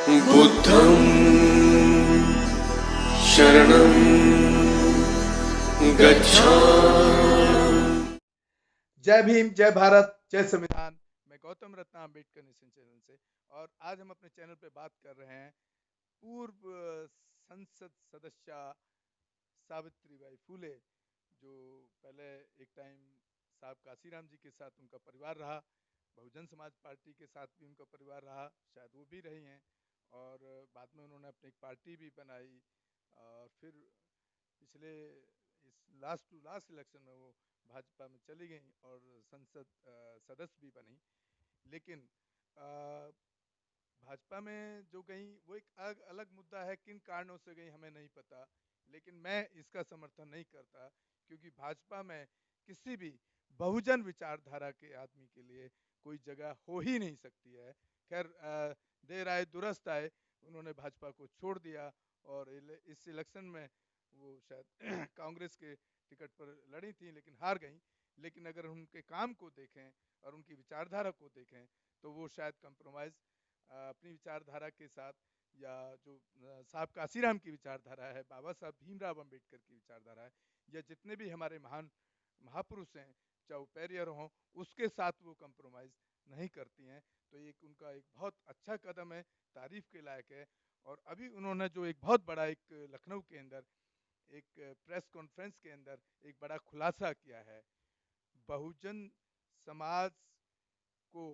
बुद्धं शरणं गच्छामि। जय भीम, जय भारत, जय संविधान। मैं गौतम रत्ना अम्बेडकर नेशन चैनल से, और आज हम अपने चैनल पे बात कर रहे हैं पूर्व संसद सदस्य सावित्रीबाई फूले, जो पहले एक टाइम साहब काशीराम जी के साथ उनका परिवार रहा, बहुजन समाज पार्टी के साथ भी उनका परिवार रहा, शायद वो भी रही हैं, और बाद में उन्होंने अपनी एक पार्टी भी बनाई, और फिर पिछले इस लास्ट टू लास्ट इलेक्शन में वो भाजपा में चली गई और संसद सदस्य भी बनी। लेकिन भाजपा में जो गई वो एक अलग मुद्दा है, किन कारणों से गई हमें नहीं पता, लेकिन मैं इसका समर्थन नहीं करता, क्योंकि भाजपा में किसी भी बहुजन विचारधारा के आदमी के लिए कोई जगह हो ही नहीं सकती है। खैर, देर आए दुरुस्त आए, उन्होंने भाजपा को छोड़ दिया और इस इलेक्शन में वो शायद कांग्रेस के टिकट पर लड़ी थी लेकिन हार गई। लेकिन अगर उनके काम को देखें और उनकी विचारधारा को देखें तो वो शायद कंप्रोमाइज़ अपनी विचारधारा के साथ, या जो साहब काशीराम की विचारधारा है, बाबा साहब भीमराव अंबेडकर की विचारधारा है, या जितने भी हमारे महान महापुरुष हैं, चाहे वो पेरियर हों, उसके साथ वो कंप्रोमाइज़ नहीं करती हैं। तो एक उनका एक बहुत अच्छा कदम है, तारीफ के लायक है। और अभी उन्होंने जो एक बहुत बड़ा एक लखनऊ के अंदर एक प्रेस कॉन्फ्रेंस के अंदर एक बड़ा खुलासा किया है, बहुजन समाज को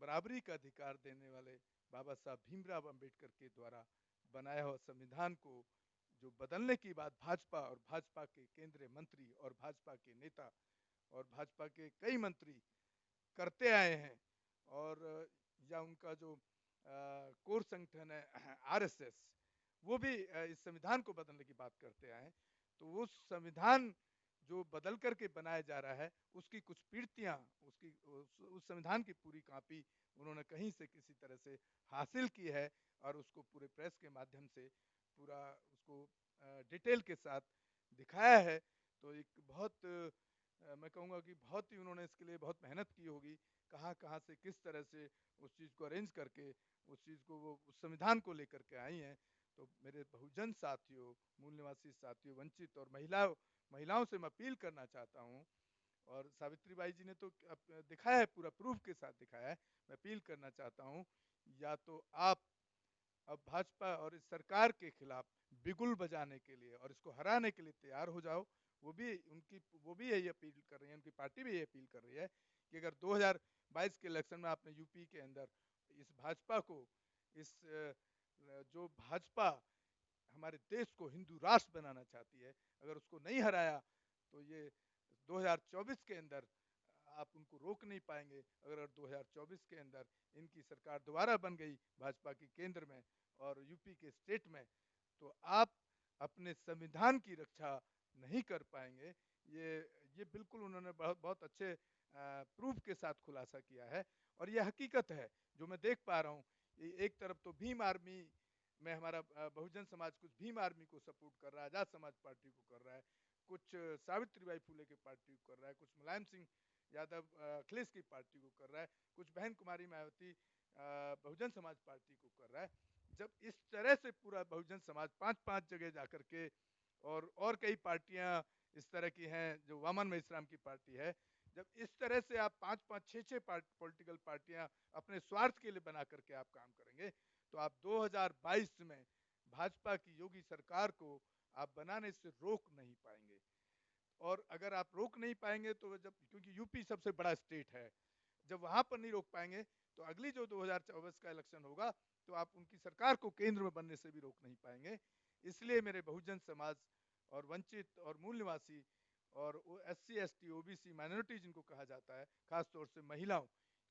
बराबरी का अधिकार देने वाले बाबा साहब भीमराव अंबेडकर के द्वारा बनाया हुआ संविधान को जो बदलने की बात भाजपा और भाजपा के केंद्रीय मंत्री और भाजपा के नेता और भाजपा के कई मंत्री करते आए हैं, और या उनका जो कोर संगठन है आरएसएस, वो भी इस संविधान को बदलने की बात करते आए हैं। तो वो संविधान जो बदल करके बनाया जा रहा है, उसकी कुछ पीढ़ियाँ, उसकी उस संविधान की पूरी कॉपी उन्होंने कहीं से किसी तरह से हासिल की है, और उसको पूरे प्रेस के माध्यम से पूरा उसको डिटेल के साथ दिखाया है। तो एक बहुत मैं कहूँगा कि बहुत ही उन्होंने इसके लिए बहुत मेहनत की होगी, कहाँ कहाँ से किस तरह से उस चीज़ को अरेंज करके उस चीज़ को वो उस संविधान को लेकर के आई हैं। तो मेरे बहुजन साथियों, मूल निवासी साथियों, वंचित और महिलाओं से मैं अपील करना चाहता हूँ, और सावित्रीबाई जी ने तो दिखाया है, पूरा प्रूफ के साथ दिखाया है। मैं अपील करना चाहता हूँ, या तो आप अब भाजपा और इस सरकार के खिलाफ बिगुल बजाने के लिए और इसको हराने के लिए तैयार हो जाओ। वो भी यही अपील कर रही है, उनकी पार्टी भी यही अपील कर रही है कि अगर 2022 के इलेक्शन में आपने यूपी के अंदर इस भाजपा को, इस जो भाजपा हमारे देश को हिंदू राष्ट्र बनाना चाहती है, अगर उसको नहीं हराया तो ये 2024 के अंदर आप उनको रोक नहीं पाएंगे। अगर 2024 के अंदर इनकी सरकार दोबारा बन गई भाजपा की केंद्र में और यूपी के स्टेट में, तो आप अपने संविधान की रक्षा नहीं कर पाएंगे। ये बिल्कुल उन्होंने बहुत बहुत अच्छे प्रूफ के साथ खुलासा किया है, और ये हकीकत है जो मैं देख पा रहा हूँ। एक तरफ तो भीम आर्मी में हमारा बहुजन समाज कुछ भीम आर्मी को सपोर्ट कर रहा है, आज़ाद समाज पार्टी को कर रहा है, कुछ सावित्रीबाई फूले की पार्टी को कर रहा है, कुछ मुलायम सिंह यादव अखिलेश की पार्टी को कर रहा है, कुछ बहन कुमारी मायावती बहुजन समाज पार्टी को कर रहा है। जब इस तरह से पूरा बहुजन समाज पांच पांच जगह जाकर के, और कई पार्टियां इस तरह की हैं, जो वामन मेश्राम की पार्टी है, जब इस तरह से आप पांच पांच छः छः पॉलिटिकल पार्टियां अपने स्वार्थ के लिए बना करके आप काम करेंगे, तो आप 2022 में भाजपा की योगी सरकार को आप बनाने से रोक नहीं पाएंगे। और अगर आप रोक नहीं पाएंगे तो जब, क्योंकि यूपी सबसे बड़ा स्टेट है, जब वहां पर नहीं रोक पाएंगे तो अगली जो 2024 का इलेक्शन होगा तो आप उनकी सरकार को केंद्र में बनने से भी रोक नहीं पाएंगे। इसलिए मेरे बहुजन समाज और वंचित और मूल निवासी और SC ST OBC माइनॉरिटी जिनको कहा जाता है, खासतौर से महिलाओं,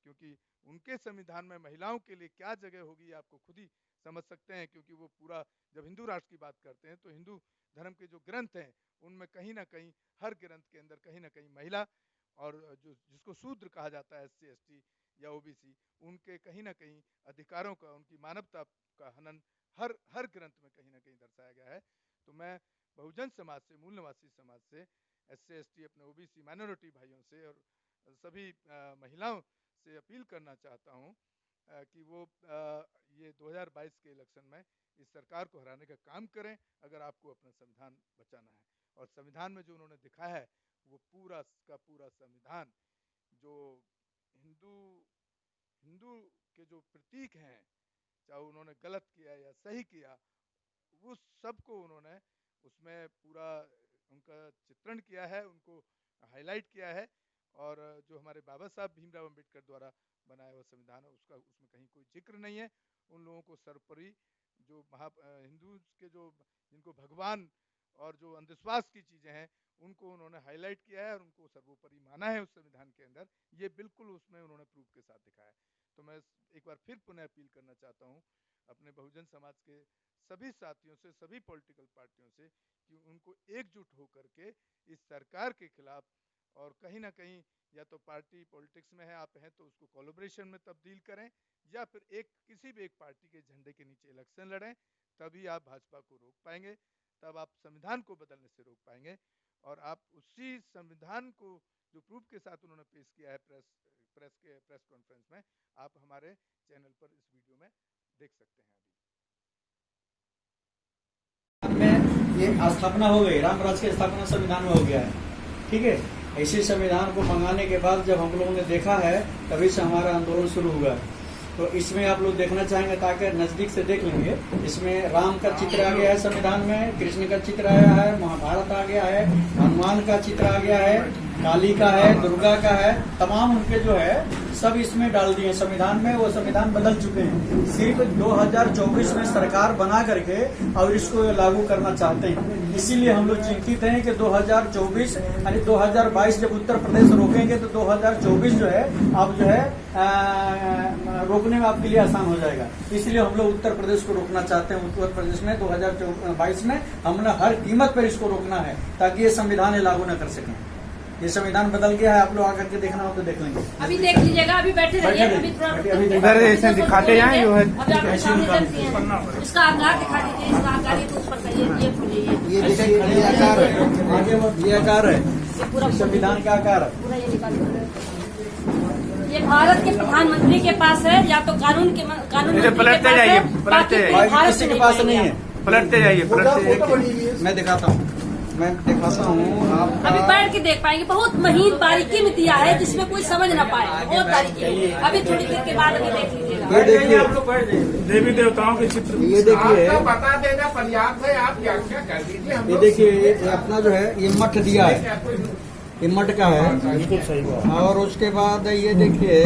क्योंकि उनके संविधान में महिलाओं के लिए क्या जगह होगी आपको खुद ही समझ सकते हैं। क्योंकि वो पूरा, जब हिंदू राष्ट्र की बात करते हैं तो हिंदू धर्म के जो ग्रंथ हैं उनमें कहीं ना कहीं, हर ग्रंथ के अंदर कहीं ना कहीं महिला, और जो जिसको शूद्र कहा जाता है SC ST या OBC, उनके कहीं ना कहीं अधिकारों का, उनकी मानवता का हनन हर ग्रंथ में कहीं ना कहीं दर्शाया गया है। तो मैं बहुजन समाज से, मूल निवासी समाज से, SC ST अपने OBC माइनॉरिटी भाइयों से और सभी महिलाओं से अपील करना चाहता हूँ कि वो ये 2022 के इलेक्शन में इस सरकार को हराने का काम करें, अगर आपको अपना संविधान बचाना है। और संविधान में जो उन्होंने दिखाया है वो पूरा का पूरा संविधान जो हिंदू के जो प्रतीक हैं, चाहे उन्होंने गलत किया या सही किया, वो सबको उन्होंने उसमें पूरा उनका चित्रण किया है, उनको हाईलाइट किया है। और जो हमारे बाबा साहब भीमराव अंबेडकर द्वारा बनाया हुआ संविधान है उसका उसमें कहीं कोई जिक्र नहीं है। उन लोगों को सर्वोपरि जो हिंदू के जो जिनको भगवान और जो अंधविश्वास की चीज़ें हैं उनको उन्होंने हाईलाइट किया है और उनको सर्वोपरि माना है उस संविधान के अंदर। ये बिल्कुल उसमें उन्होंने प्रूफ के साथ दिखाया है। तो मैं एक बार फिर पुनः अपील करना चाहता हूँ अपने बहुजन समाज के सभी साथियों से, सभी पॉलिटिकल पार्टियों से, कि उनको एकजुट होकर के इस सरकार के खिलाफ, और कहीं ना कहीं या तो पार्टी पॉलिटिक्स में है आप हैं तो उसको कोलैबोरेशन में तब्दील करें, या फिर किसी भी एक पार्टी के झंडे के नीचे इलेक्शन लड़ें। तभी आप भाजपा को रोक पाएंगे, तब आप संविधान को बदलने से रोक पाएंगे। और आप उसी संविधान को जो प्रूफ के साथ उन्होंने पेश किया है प्रेस कॉन्फ्रेंस में, आप हमारे चैनल पर इस वीडियो में देख सकते हैं। में ये स्थापना हो गई, राम राज्य की स्थापना संविधान में हो गया है, ठीक है। इसी संविधान को मंगाने के बाद जब हम लोगों ने देखा है तभी से हमारा आंदोलन शुरू हुआ है। तो इसमें आप लोग देखना चाहेंगे ताकि नजदीक से देख लेंगे। इसमें राम का चित्र आ गया है संविधान में, कृष्ण का चित्र आया है, महाभारत आ गया है, हनुमान का चित्र आ गया है, काली का है, दुर्गा का है, तमाम उनके जो है सब इसमें डाल दिए संविधान में। वो संविधान बदल चुके हैं, सिर्फ 2024 में सरकार बना करके और इसको लागू करना चाहते हैं। इसीलिए हम लोग चिंतित हैं कि 2024 यानी 2022 जब उत्तर प्रदेश रोकेंगे तो 2024 जो है अब जो है रोकने में आपके लिए आसान हो जाएगा। इसलिए हम लोग उत्तर प्रदेश को रोकना चाहते हैं। उत्तर प्रदेश में 2022 में हमने हर कीमत पर इसको रोकना है ताकि ये संविधान लागू न कर सकें। ये संविधान बदल गया है, आप लोग आकर के देखना हो तो देख लेंगे। अभी देख लीजिएगा, अभी बैठे रहिए, अभी इधर ऐसे दिखाते जाएं जो है इसका आकार दिखा दीजिए, इसका आकार ये तो ऊपर का ये खोलिए, ये देखिए ये आकार है, ये आकार है, ये पूरा संविधान का आकार है। पूरा ये निकाल दीजिए। ये भारत के प्रधानमंत्री के पास है या तो कानून पलटते जाइए, पलटते जाइए, किसी के पास नहीं है, पलटते जाइए, पलटते जाइए। मैं दिखाता हूँ आप अभी बैठ के देख पाएंगे। बहुत महीन बारीकी में दिया है जिसमें कोई समझ ना पाए, बहुत बारीकी। अभी थोड़ी देर के बाद अभी देख लीजिएगा। ये देखिए देवी देवताओं के चित्र, ये देखिए, बता देना पर्याप्त है, आप क्या क्या कर दीजिए। ये देखिए ये अपना जो है ये मठ दिया है, ये मठ का है। बिल्कुल सही बात। और उसके बाद ये देखिए,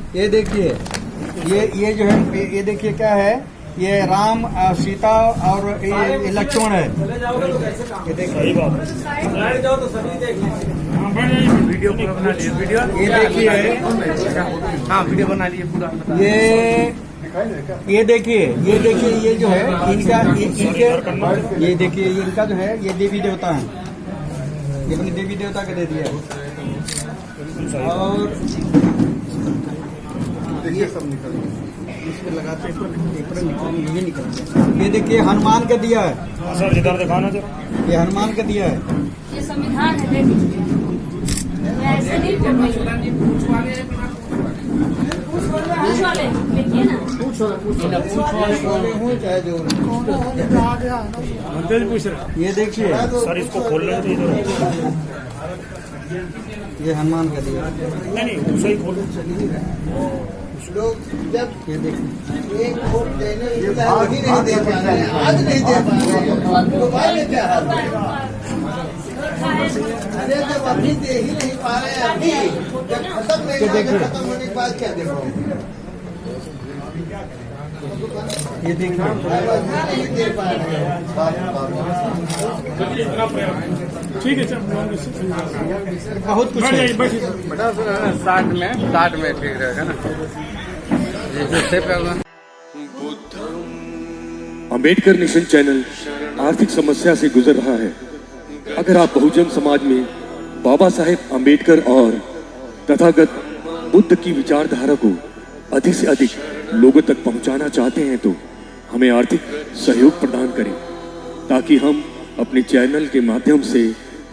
ये जो है ये देखिए क्या है, ये राम सीता और ये लक्ष्मण है। ये देखिए वीडियो पूरा बना लिए, वीडियो ये देखिए, हाँ वीडियो बना लिए पूरा। ये देखिए ये जो है इनका इनके ये देखिए इनका जो है ये देवी देवता है, ये अपनी देवी देवता के दे दिया। और देखिए सब निकल इसमें लगाते ये निकल। ये देखिए हनुमान का दिया है सर, इधर दिखाना जो ये हनुमान का दिया है। ये संविधान है, देख लीजिए। ऐसे नहीं बोल रही, पूछ वाले देखिए ना, चाहे जो पूछ रहे। ये देखिए सर इसको खोल रहे थे, ये हनुमान का दिया। नहीं दूसरा ही खोलो। लोग जब ये देखिए एक वोट देने अभी नहीं दे पा रहे हैं, आज नहीं दे पा रहे हैं, तो बाद में क्या हाल है? अरे जब अभी दे ही नहीं पा रहे हैं, अभी जब खत्म नहीं होगा, खत्म होने के बाद क्या देखो? ये देखिए नहीं दे पा रहे हैं। ठीक है सर, बहुत कुछ है। बेटा 60 में ठीक रहेगा ना। अंबेडकर नेशन चैनल आर्थिक समस्या से गुजर रहा है। अगर आप बहुजन समाज में बाबा साहेब अंबेडकर और तथागत बुद्ध की विचारधारा को अधिक से अधिक लोगों तक पहुंचाना चाहते हैं तो हमें आर्थिक सहयोग प्रदान करें, ताकि हम अपने चैनल के माध्यम से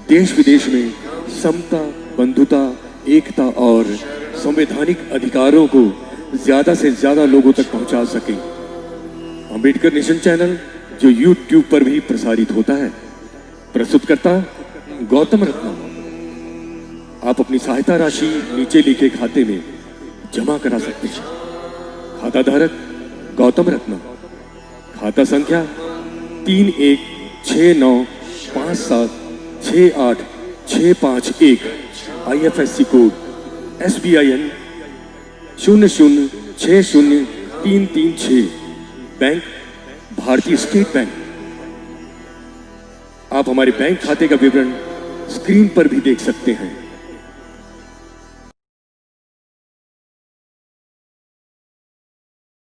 देश विदेश में समता, बंधुता, एकता और संवैधानिक अधिकारों को ज्यादा से ज्यादा लोगों तक पहुंचा सके। अंबेडकर नेशन चैनल जो YouTube पर भी प्रसारित होता है, प्रस्तुतकर्ता गौतम रत्नम। आप अपनी सहायता राशि नीचे लिखे खाते में जमा करा सकते हैं। खाता धारक गौतम रत्नम। खाता संख्या 3169576865 IFSC कोड SBIN 0060336। बैंक भारतीय स्टेट बैंक। आप हमारे बैंक खाते का विवरण स्क्रीन पर भी देख सकते हैं।